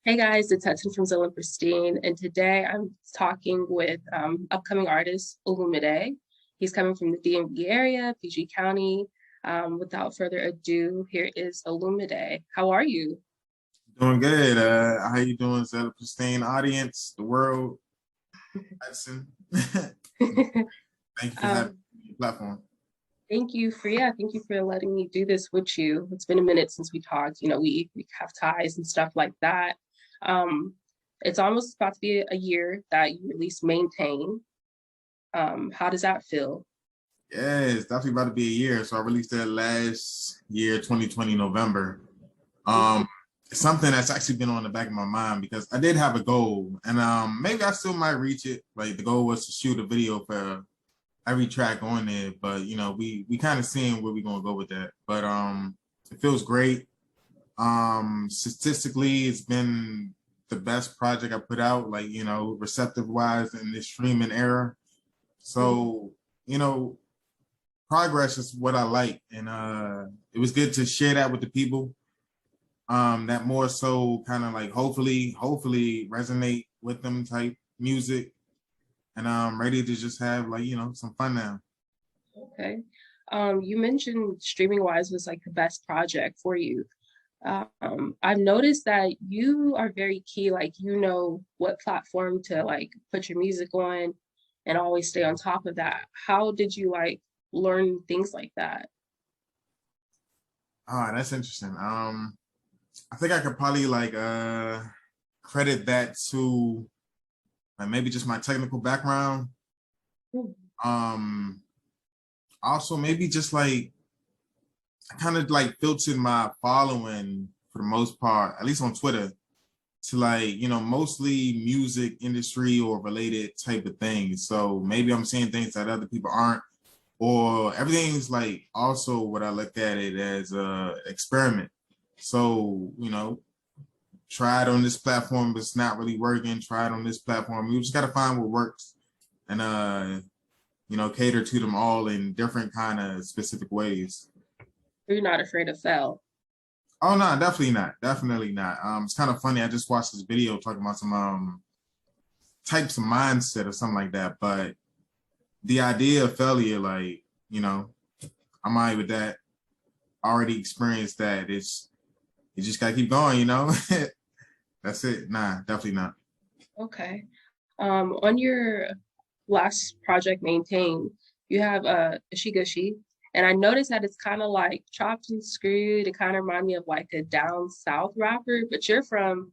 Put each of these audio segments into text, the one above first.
Hey guys, it's Hudson from Zilla Pristine, and today I'm talking with upcoming artist Olumide. He's coming from the DMV area, PG County. Without further ado, here is Olumide. How are you? Doing good. How you doing, Zella Pristine audience, the world, Hudson? Thank you for having um, me on your platform. thank you for letting me do this with you. It's been a minute since we talked. You know, we have ties and stuff like that. Um, it's almost about to be a year that you release Maintain. How does that feel? Yeah, it's definitely about to be a year. So I released that last year, 2020 November. Um, it's something that's actually been on the back of my mind because I did have a goal, and maybe I still might reach it. Like the goal was to shoot a video for every track on there, but we kind of seeing where we're gonna go with that. But it feels great. Statistically, it's been the best project I put out, like, receptive wise in this streaming era. So, you know, progress is what I like. And it was good to share that with the people. That more so kind of like hopefully resonate with them type music. And I'm ready to just have like, some fun now. Okay. You mentioned streaming wise was like the best project for you. I've noticed that you are very key, like you know what platform to like put your music on and always stay on top of that. How did you like learn things like that? Ah, that's interesting. I think I could probably like credit that to like maybe just my technical background. Hmm. Um, Also maybe just like I kind of like filtered my following for the most part, at least on Twitter, to like, mostly music industry or related type of things. So maybe I'm seeing things that other people aren't, or everything's like also what I look at it as a experiment. So, try it on this platform, but it's not really working. Try it on this platform. You just gotta find what works and cater to them all in different kind of specific ways. You're not afraid to fail. Oh no, definitely not. Definitely not. It's kind of funny. I just watched this video talking about some types of mindset or something like that. But the idea of failure, like, I'm alright with that. I already experienced that. It's you just gotta keep going. That's it. Nah, definitely not. Okay. On your last project, Maintain, you have a Shigoshi, and I noticed that it's kind of like chopped and screwed. It kind of remind me of like a down south rapper, but you're from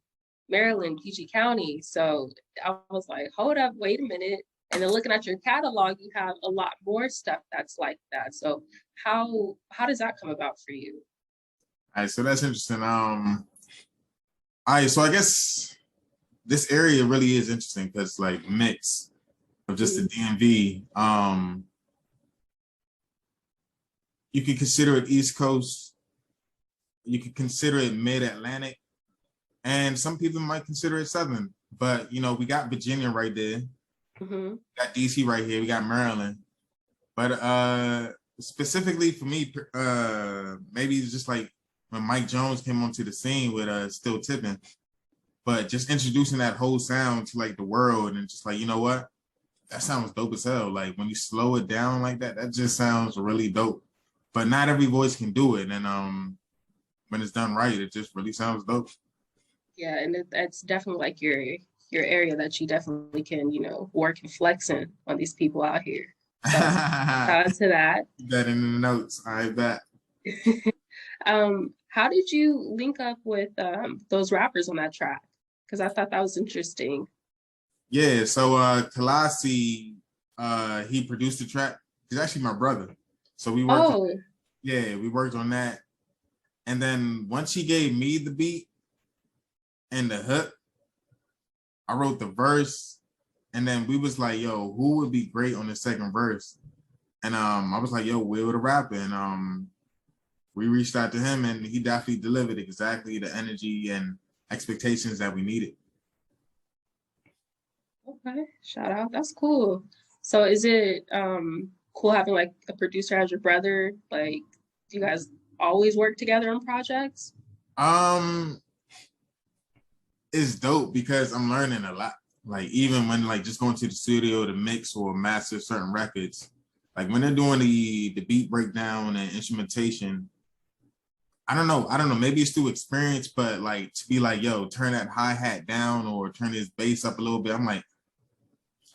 Maryland, PG County, so I was like, hold up, wait a minute. And then looking at your catalog, you have a lot more stuff that's like that. So how does that come about for you? All right, so that's interesting. All right, so I guess this area really is interesting because like mix of just the Mhm. DMV. You could consider it East Coast. You could consider it Mid Atlantic, and some people might consider it Southern. But we got Virginia right there. Mhm. We got DC right here. We got Maryland. But specifically for me, maybe it's just like when Mike Jones came onto the scene with Still Tipping, but just introducing that whole sound to like the world and just like, you know what? That sounds dope as hell. Like when you slow it down like that, that just sounds really dope. But not every voice can do it. And when it's done right, it just really sounds dope. Yeah, and that's definitely like your area that you definitely can, you know, work and flexing on these people out here. So shout out to that. Keep that in the notes. I bet. How did you link up with those rappers on that track? Because I thought that was interesting. Yeah, so Kalasi, he produced the track. He's actually my brother. So we worked on Oh, yeah, we worked on that. And then once he gave me the beat and the hook, I wrote the verse. And then we was like, yo, who would be great on the second verse? And I was like, yo, Will the rapper. And we reached out to him and he definitely delivered exactly the energy and expectations that we needed. okay. Shout out. That's cool. So is it cool having like a producer as your brother? Like, do you guys always work together on projects? Um, it's dope because I'm learning a lot. Like even when like just going to the studio to mix or master certain records, like when they're doing the beat breakdown and instrumentation, I don't know, maybe it's through experience, but like to be like, yo, turn that hi-hat down or turn this bass up a little bit. I'm like,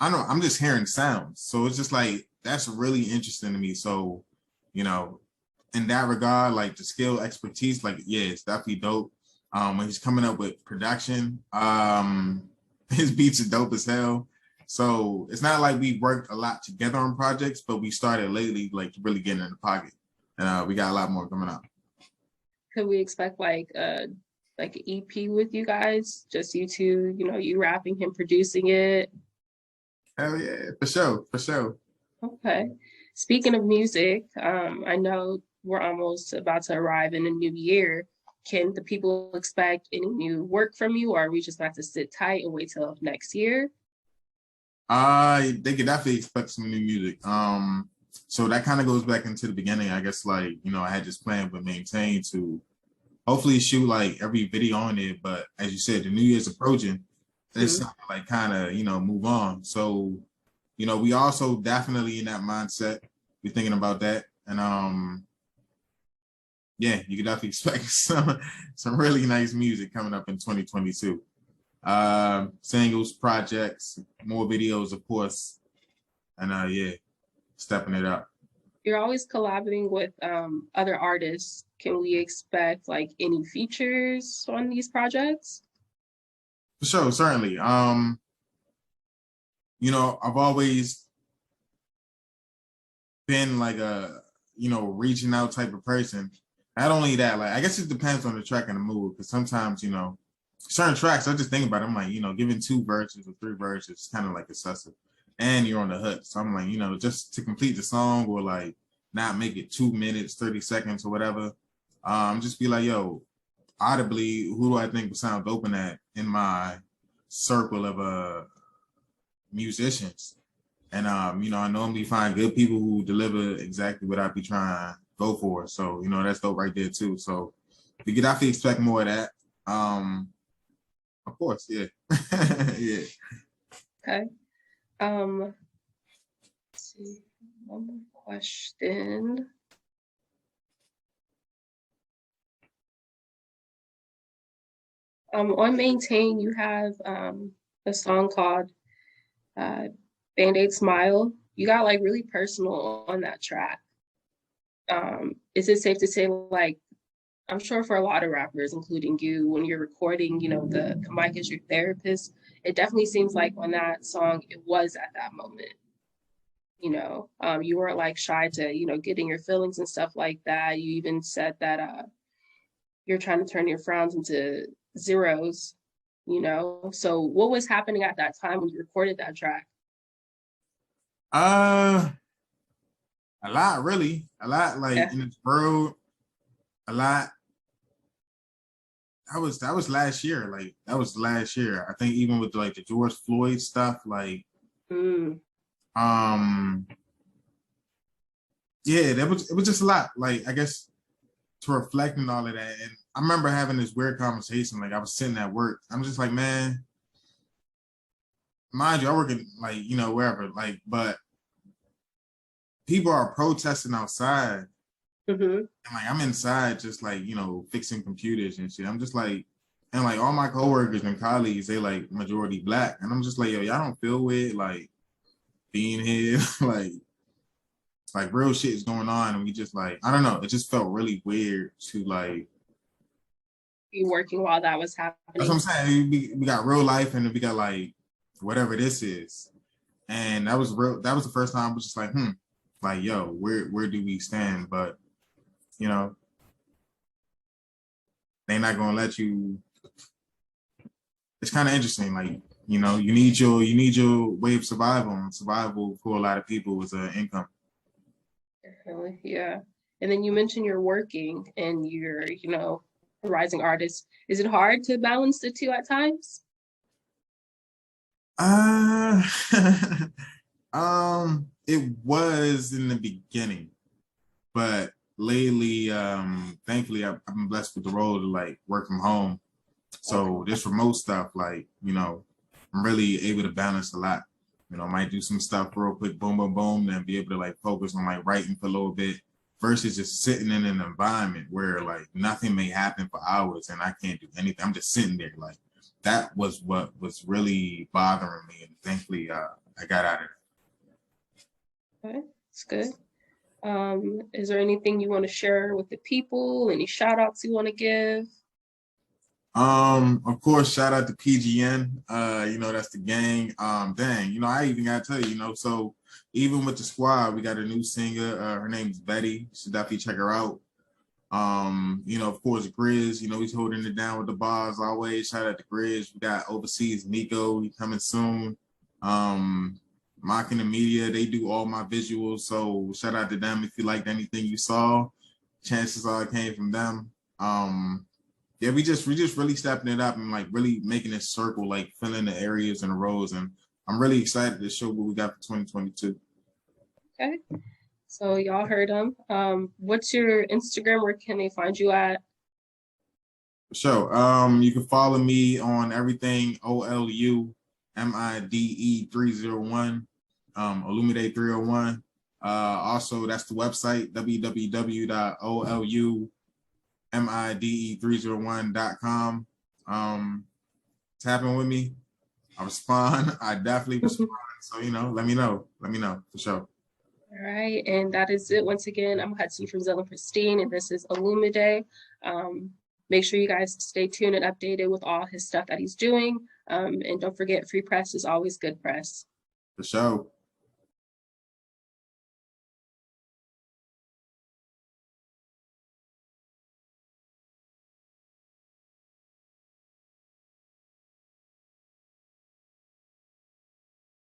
I don't know, I'm just hearing sounds. So it's just like that's really interesting to me. So, you know, in that regard, like the skill expertise, like yeah, it's definitely dope. When he's coming up with production, his beats are dope as hell. So it's not like we worked a lot together on projects, but we started lately, like really getting in the pocket, and we got a lot more coming up. Could we expect like an EP with you guys? Just you two, you rapping, him producing it. Hell yeah, for sure, for sure. Okay. Speaking of music, I know we're almost about to arrive in a new year. Can the people expect any new work from you, or are we just about to sit tight and wait till next year? They could definitely expect some new music. So that kind of goes back into the beginning. I guess like I had this plan with Maintain to hopefully shoot like every video on it. But as you said, the New Year's approaching. It's Mhm. time to like kind of move on. So we also definitely in that mindset. We're thinking about that, and yeah, you can definitely expect some really nice music coming up in 2022. Singles, projects, more videos, of course, and yeah, stepping it up. You're always collaborating with other artists. Can we expect like any features on these projects? For sure, certainly. I've always been like a reaching out type of person. Not only that, like I guess it depends on the track and the mood, because sometimes certain tracks I just think about it, I'm like giving two verses or three verses is kind of like excessive, and you're on the hook. So I'm like just to complete the song or like not make it 2 minutes 30 seconds or whatever. Just be like audibly, who do I think would sound dope in that in my circle of musicians? And I normally find good people who deliver exactly what I be trying to go for. So, that's dope right there too. So we could definitely expect more of that. Of course, yeah. Yeah. Okay. Let's see. One more question. On Maintain, you have a song called uh, Band-Aid Smile. You got like really personal on that track. Is it safe to say like I'm sure for a lot of rappers, including you, when you're recording, the mic is your therapist. It definitely seems like on that song, it was at that moment. You weren't like shy to, getting your feelings and stuff like that. You even said that you're trying to turn your frowns into zeros. So what was happening at that time when you recorded that track? Uh a lot, really. A lot like Yeah. in this world, a lot. That was last year. Like that was last year. I think even with like the George Floyd stuff, like Mm, um yeah, it was just a lot. Like I guess to reflect and all of that. And I remember having this weird conversation. Like I was sitting at work. I'm just like, man, mind you, I work in like, wherever. Like, but people are protesting outside. hmm And like I'm inside just like, fixing computers and shit. I'm just like, and like all my coworkers and colleagues, they like majority black. And I'm just like, yo, y'all don't feel weird like being here. like real shit is going on. And we just like, I don't know, it just felt really weird to like. You working while that was That's what I'm happening. saying. We got real life and then we got like whatever this is. And that was real. That was the first time I was just like, like, yo, where do we stand? But you know, they're not gonna let you. It's kind of interesting. Like, you need your way of survival. And survival for a lot of people is an income. Definitely, yeah. And then you mentioned you're working and you're, a rising artist. Is it hard to balance the two at times? Uh, it was in the beginning, but lately, thankfully, I've been blessed with the role to like work from home. Okay. So this remote stuff, like, I'm really able to balance a lot. Might do some stuff real quick, boom, boom, boom, then be able to like focus on like writing for a little bit versus just sitting in an environment where like nothing may happen for hours and I can't do anything. I'm just sitting there. Like that was what was really bothering me. And thankfully, I got out of Okay. That's good. Is there anything you want to share with the people? Any shout outs you want to give? it. Of course, shout out to PGN. That's the gang. Dang, I even gotta tell you, so even with the squad, we got a new singer. Her name is Betty. You should definitely check her out. Of course, Grizz, he's holding it down with the bars always. Shout out to Grizz. We got overseas Nico, he coming soon. Mocking the media, they do all my visuals. So shout out to them if you liked anything you saw. Chances are it came from them. Yeah, we just really stepping it up and like really making it circle, like filling the areas and the roles. And I'm really excited to show what we got for 2022. Okay. So y'all heard him. What's your Instagram? Where can they find you at? So, you can follow me on everything OLUMIDE 301, Olumide 301. Also, that's the website www.OLUMIDE301.com. Tapping with me, I respond. I definitely respond. So, let me know. Let me know for sure. All right, and that is it. Once again, I'm Hudson from Zella Pristine, and this is Olumide. Make sure you guys stay tuned and updated with all his stuff that he's doing. And don't forget, free press is always good press. For sure.